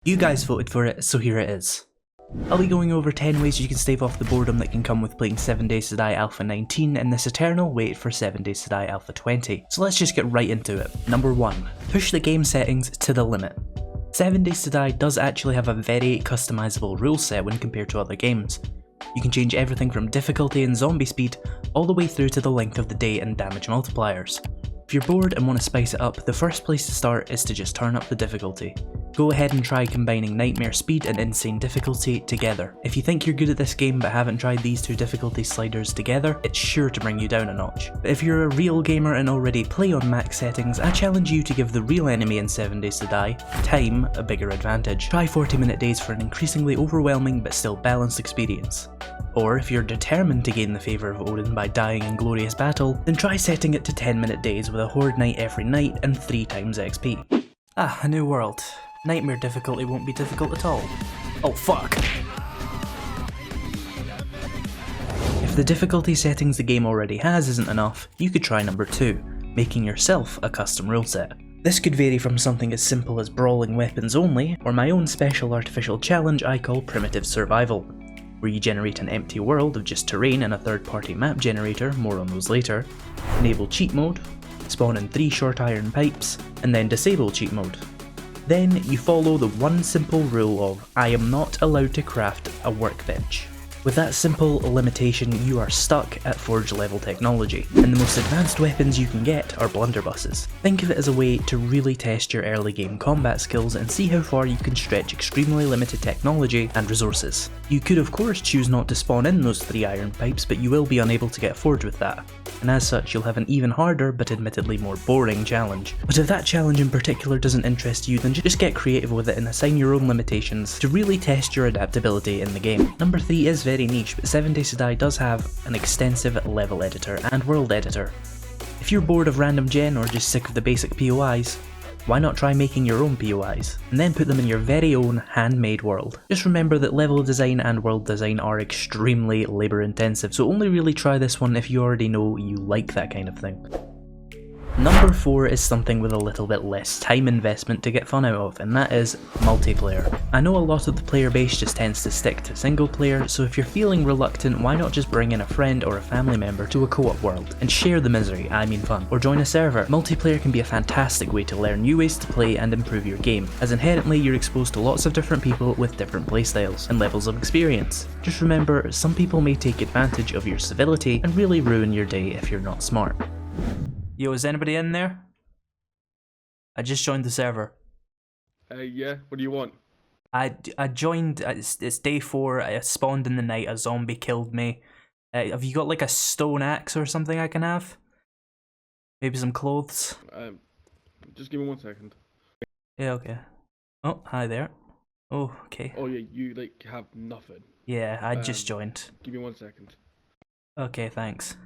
You guys voted for it, so here it is. I'll be going over 10 ways you can stave off the boredom that can come with playing 7 Days to Die Alpha 19 and this eternal wait for 7 Days to Die Alpha 20. So let's just get right into it. Number 1. Push the game settings to the limit. 7 Days to Die does actually have a very customizable rule set when compared to other games. You can change everything from difficulty and zombie speed all the way through to the length of the day and damage multipliers. If you're bored and want to spice it up, the first place to start is to just turn up the difficulty. Go ahead and try combining Nightmare Speed and Insane Difficulty together. If you think you're good at this game but haven't tried these two difficulty sliders together, it's sure to bring you down a notch. But if you're a real gamer and already play on max settings, I challenge you to give the real enemy in 7 Days to Die, time, a bigger advantage. Try 40-minute days for an increasingly overwhelming but still balanced experience. Or if you're determined to gain the favour of Odin by dying in glorious battle, then try setting it to 10-minute days with a horde night every night and 3 times XP. Ah, a new world. Nightmare difficulty won't be difficult at all. Oh fuck! If the difficulty settings the game already has isn't enough, you could try number 2, making yourself a custom rule set. This could vary from something as simple as brawling weapons only, or my own special artificial challenge I call Primitive Survival, where you generate an empty world of just terrain and a third-party map generator, more on those later, enable cheat mode, spawn in 3 short iron pipes, and then disable cheat mode. Then you follow the one simple rule of I am not allowed to craft a workbench. With that simple limitation, you are stuck at Forge level technology, and the most advanced weapons you can get are blunderbusses. Think of it as a way to really test your early game combat skills and see how far you can stretch extremely limited technology and resources. You could of course choose not to spawn in those 3 iron pipes, but you will be unable to get Forge with that, and as such you'll have an even harder but admittedly more boring challenge. But if that challenge in particular doesn't interest you, then just get creative with it and assign your own limitations to really test your adaptability in the game. Number 3 is very niche, but 7 Days to Die does have an extensive level editor and world editor. If you're bored of random gen or just sick of the basic POIs, why not try making your own POIs, and then put them in your very own handmade world. Just remember that level design and world design are extremely labour intensive, so only really try this one if you already know you like that kind of thing. Number 4 is something with a little bit less time investment to get fun out of, and that is multiplayer. I know a lot of the player base just tends to stick to single player, so if you're feeling reluctant, why not just bring in a friend or a family member to a co-op world, and share the misery, I mean fun, or join a server. Multiplayer can be a fantastic way to learn new ways to play and improve your game, as inherently you're exposed to lots of different people with different playstyles and levels of experience. Just remember, some people may take advantage of your civility and really ruin your day if you're not smart. Yo, is anybody in there? I just joined the server. Yeah, what do you want? I joined, it's day 4, I spawned in the night, a zombie killed me. Have you got like a stone axe or something I can have? Maybe some clothes? Just give me 1 second. Yeah, okay. Oh, hi there. Oh, okay. Oh yeah, you like have nothing. Yeah, I just joined. Give me 1 second. Okay, thanks.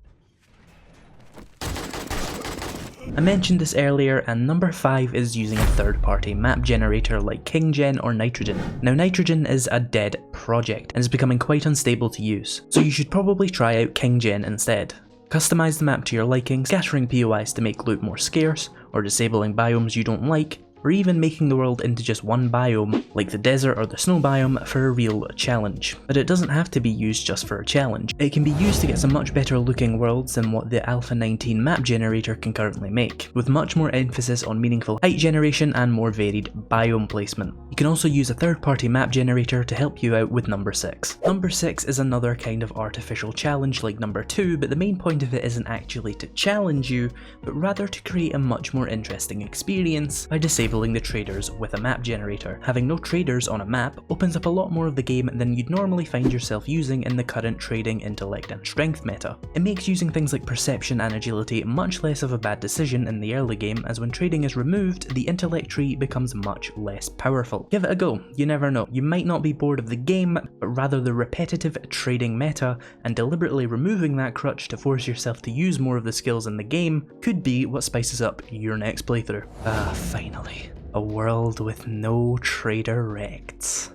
I mentioned this earlier, and number 5 is using a third-party map generator like KingGen or Nitrogen. Now Nitrogen is a dead project and is becoming quite unstable to use, so you should probably try out KingGen instead. Customize the map to your liking, scattering POIs to make loot more scarce, or disabling biomes you don't like, or even making the world into just one biome, like the desert or the snow biome, for a real challenge. But it doesn't have to be used just for a challenge. It can be used to get some much better looking worlds than what the Alpha 19 map generator can currently make, with much more emphasis on meaningful height generation and more varied biome placement. You can also use a third-party map generator to help you out with number 6. Number 6 is another kind of artificial challenge like number 2, but the main point of it isn't actually to challenge you, but rather to create a much more interesting experience by disabling the traders with a map generator. Having no traders on a map opens up a lot more of the game than you'd normally find yourself using in the current trading, intellect and strength meta. It makes using things like perception and agility much less of a bad decision in the early game, as when trading is removed, the intellect tree becomes much less powerful. Give it a go, you never know. You might not be bored of the game, but rather the repetitive trading meta, and deliberately removing that crutch to force yourself to use more of the skills in the game could be what spices up your next playthrough. Ah, finally. A world with no trader rects.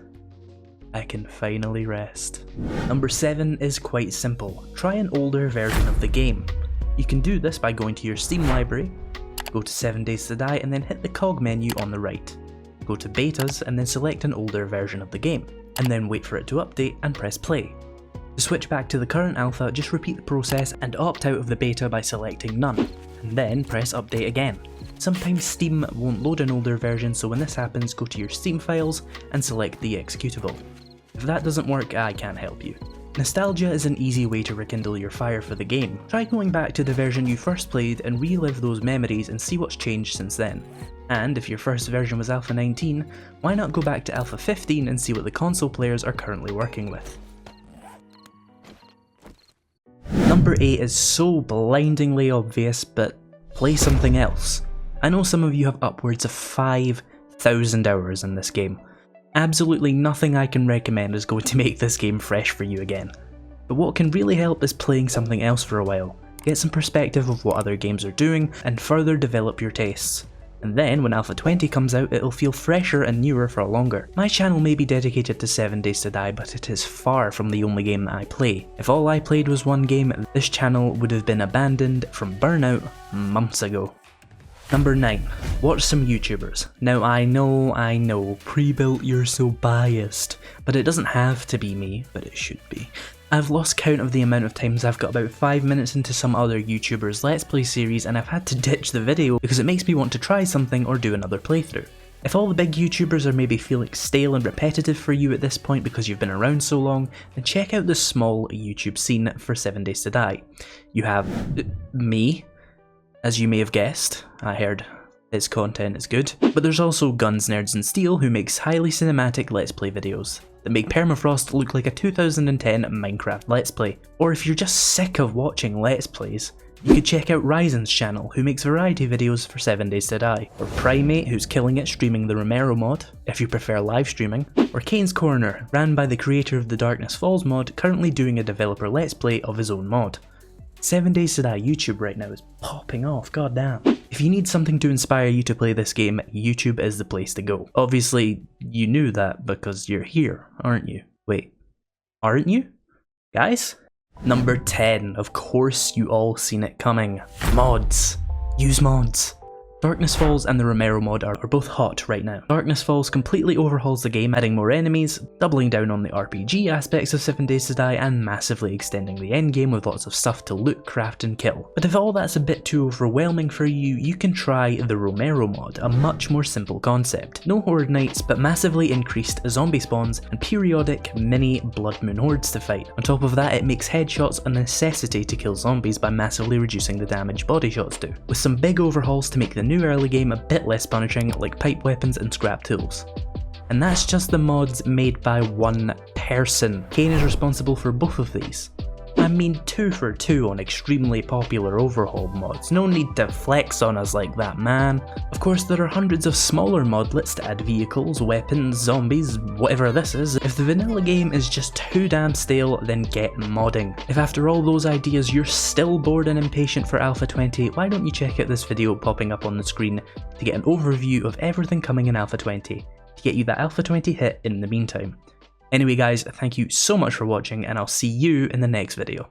I can finally rest. Number 7 is quite simple. Try an older version of the game. You can do this by going to your Steam library, go to 7 Days to Die, and then hit the cog menu on the right. go to betas and then select an older version of the game, and then wait for it to update and press play. To switch back to the current alpha, just repeat the process and opt out of the beta by selecting none, and then press update again. Sometimes Steam won't load an older version, so when this happens, go to your Steam files and select the executable. If that doesn't work, I can't help you. Nostalgia is an easy way to rekindle your fire for the game. Try going back to the version you first played and relive those memories and see what's changed since then. And if your first version was Alpha 19, why not go back to Alpha 15 and see what the console players are currently working with. Number 8 is so blindingly obvious, but play something else. I know some of you have upwards of 5,000 hours in this game. Absolutely nothing I can recommend is going to make this game fresh for you again. But what can really help is playing something else for a while, get some perspective of what other games are doing, and further develop your tastes. And then when Alpha 20 comes out, it'll feel fresher and newer for longer. My channel may be dedicated to 7 Days to Die, but it is far from the only game that I play. If all I played was one game, this channel would have been abandoned from burnout months ago. Number 9. Watch some YouTubers. Now I know, Prebuilt, you're so biased, but it doesn't have to be me, but it should be. I've lost count of the amount of times I've got about 5 minutes into some other YouTuber's Let's Play series and I've had to ditch the video because it makes me want to try something or do another playthrough. If all the big YouTubers are maybe feeling stale and repetitive for you at this point because you've been around so long, then check out the small YouTube scene for 7 Days to Die. You have me, as you may have guessed. I heard his content is good. But there's also Guns, Nerds and Steel, who makes highly cinematic Let's Play videos that make Permafrost look like a 2010 Minecraft Let's Play. Or if you're just sick of watching Let's Plays, you could check out Ryzen's channel, who makes variety videos for 7 Days to Die, or Primate, who's killing it streaming the Lmao mod, if you prefer live streaming, or Kane's Corner, ran by the creator of the Darkness Falls mod, currently doing a developer Let's Play of his own mod. 7 Days to Die YouTube right now is popping off, goddamn. If you need something to inspire you to play this game, YouTube is the place to go. Obviously, you knew that because you're here, aren't you? Wait, aren't you? Guys? Number 10, of course you all seen it coming. Mods. Use mods. Darkness Falls and the Lmao mod are both hot right now. Darkness Falls completely overhauls the game, adding more enemies, doubling down on the RPG aspects of 7 Days to Die, and massively extending the endgame with lots of stuff to loot, craft and kill. But if all that's a bit too overwhelming for you, you can try the Lmao mod, a much more simple concept. No horde nights, but massively increased zombie spawns and periodic mini blood moon hordes to fight. On top of that, it makes headshots a necessity to kill zombies by massively reducing the damage body shots do, with some big overhauls to make the new early game a bit less punishing, like pipe weapons and scrap tools. And that's just the mods made by one person. Kane is responsible for both of these. I mean 2 for 2 on extremely popular overhaul mods, no need to flex on us like that, man. Of course there are hundreds of smaller modlets to add vehicles, weapons, zombies, whatever this is. If the vanilla game is just too damn stale, then get modding. If after all those ideas you're still bored and impatient for Alpha 20, why don't you check out this video popping up on the screen to get an overview of everything coming in Alpha 20, to get you that Alpha 20 hit in the meantime. Anyway guys, thank you so much for watching and I'll see you in the next video.